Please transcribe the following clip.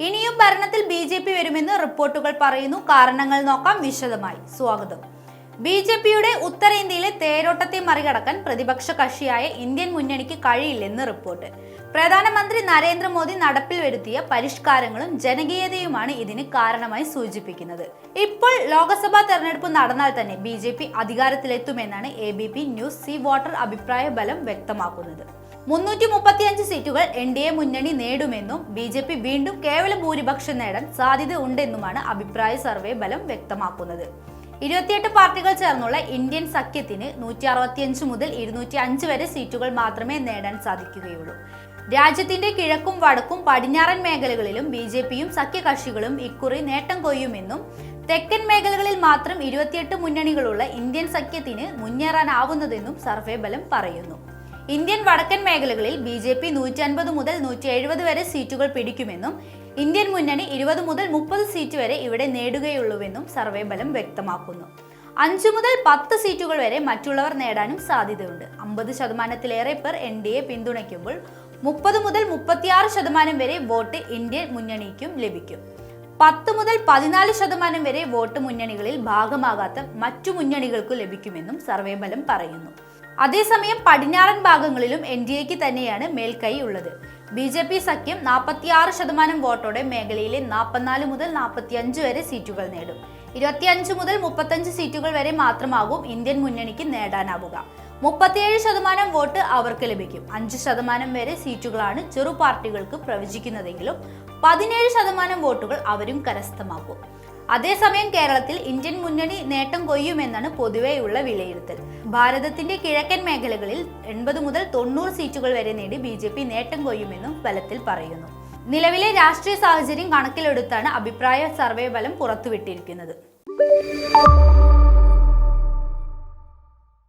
ഇനിയും ഭരണത്തിൽ ബി.ജെ.പി. വരുമെന്ന് റിപ്പോർട്ടുകൾ പറയുന്നു. കാരണങ്ങൾ നോക്കാം വിശദമായി. സ്വാഗതം. ബി.ജെ.പിയുടെ ഉത്തരേന്ത്യയിലെ തേരോട്ടത്തെ മറികടക്കാൻ പ്രതിപക്ഷ കക്ഷിയായ ഇന്ത്യൻ മുന്നണിക്ക് കഴിയില്ലെന്ന് റിപ്പോർട്ട്. പ്രധാനമന്ത്രി നരേന്ദ്രമോദി നടപ്പിൽ വരുത്തിയ പരിഷ്കാരങ്ങളും ജനകീയതയുമാണ് ഇതിന് കാരണമായി സൂചിപ്പിക്കുന്നത്. ഇപ്പോൾ ലോക്സഭാ തെരഞ്ഞെടുപ്പ് നടന്നാൽ തന്നെ ബി.ജെ.പി. അധികാരത്തിലെത്തുമെന്നാണ് ABP ന്യൂസ് സീ വാട്ടർ അഭിപ്രായ ബലം വ്യക്തമാക്കുന്നത്. 335 സീറ്റുകൾ NDA മുന്നണി നേടുമെന്നും ബി.ജെ.പി. വീണ്ടും കേവല ഭൂരിപക്ഷം നേടാൻ സാധ്യത ഉണ്ടെന്നുമാണ് അഭിപ്രായ സർവേ ബലം വ്യക്തമാക്കുന്നത്. 28 പാർട്ടികൾ ചേർന്നുള്ള ഇന്ത്യൻ സഖ്യത്തിന് 165 മുതൽ 205 വരെ സീറ്റുകൾ മാത്രമേ നേടാൻ സാധിക്കുകയുള്ളൂ. രാജ്യത്തിന്റെ കിഴക്കും വടക്കും പടിഞ്ഞാറൻ മേഖലകളിലും ബി.ജെ.പിയും സഖ്യകക്ഷികളും ഇക്കുറി നേട്ടം കൊയ്യുമെന്നും തെക്കൻ മേഖലകളിൽ മാത്രം 28 മുന്നണികളുള്ള ഇന്ത്യൻ സഖ്യത്തിന് മുന്നേറാനാവുന്നതെന്നും സർവേ ബലം പറയുന്നു. ഇന്ത്യൻ വടക്കൻ മേഖലകളിൽ ബി.ജെ.പി. 150 മുതൽ 170 വരെ സീറ്റുകൾ പിടിക്കുമെന്നും ഇന്ത്യൻ മുന്നണി 20 മുതൽ 30 സീറ്റ് വരെ ഇവിടെ നേടുകയുള്ളൂവെന്നും സർവേ ബലം വ്യക്തമാക്കുന്നു. 5 മുതൽ 10 സീറ്റുകൾ വരെ മറ്റുള്ളവർ നേടാനും സാധ്യതയുണ്ട്. 50% പേർ NDA പിന്തുണയ്ക്കുമ്പോൾ 30 മുതൽ 36% വരെ വോട്ട് ഇന്ത്യൻ മുന്നണിക്കും ലഭിക്കും. 10 മുതൽ 14% വരെ വോട്ട് മുന്നണികളിൽ ഭാഗമാകാത്ത മറ്റു മുന്നണികൾക്കു ലഭിക്കുമെന്നും സർവേ ബലം പറയുന്നു. അതേസമയം പടിഞ്ഞാറൻ ഭാഗങ്ങളിലും NDAക്ക് തന്നെയാണ് മേൽക്കൈ ഉള്ളത്. ബി.ജെ.പി. സഖ്യം 46% വോട്ടോടെ മേഖലയിലെ 44 മുതൽ 45 വരെ സീറ്റുകൾ നേടും. 25 മുതൽ 35 സീറ്റുകൾ വരെ മാത്രമാകും ഇന്ത്യൻ മുന്നണിക്ക് നേടാനാവുക. 37% വോട്ട് അവർക്ക് ലഭിക്കും. 5% വരെ സീറ്റുകളാണ് ചെറു പാർട്ടികൾക്ക് പ്രവചിക്കുന്നതെങ്കിലും 17% വോട്ടുകൾ അവരും കരസ്ഥമാക്കും. അതേസമയം കേരളത്തിൽ ഇന്ത്യൻ മുന്നണി നേട്ടം കൊയ്യുമെന്നാണ് പൊതുവെയുള്ള വിലയിരുത്തൽ. ഭാരതത്തിന്റെ കിഴക്കൻ മേഖലകളിൽ 80 മുതൽ 90 സീറ്റുകൾ വരെ നേടി ബി.ജെ.പി. നേട്ടം കൊയ്യുമെന്നും ഫലത്തിൽ പറയുന്നു. നിലവിലെ രാഷ്ട്രീയ സാഹചര്യം കണക്കിലെടുത്താണ് അഭിപ്രായ സർവേ ഫലം പുറത്തുവിട്ടിരിക്കുന്നത്.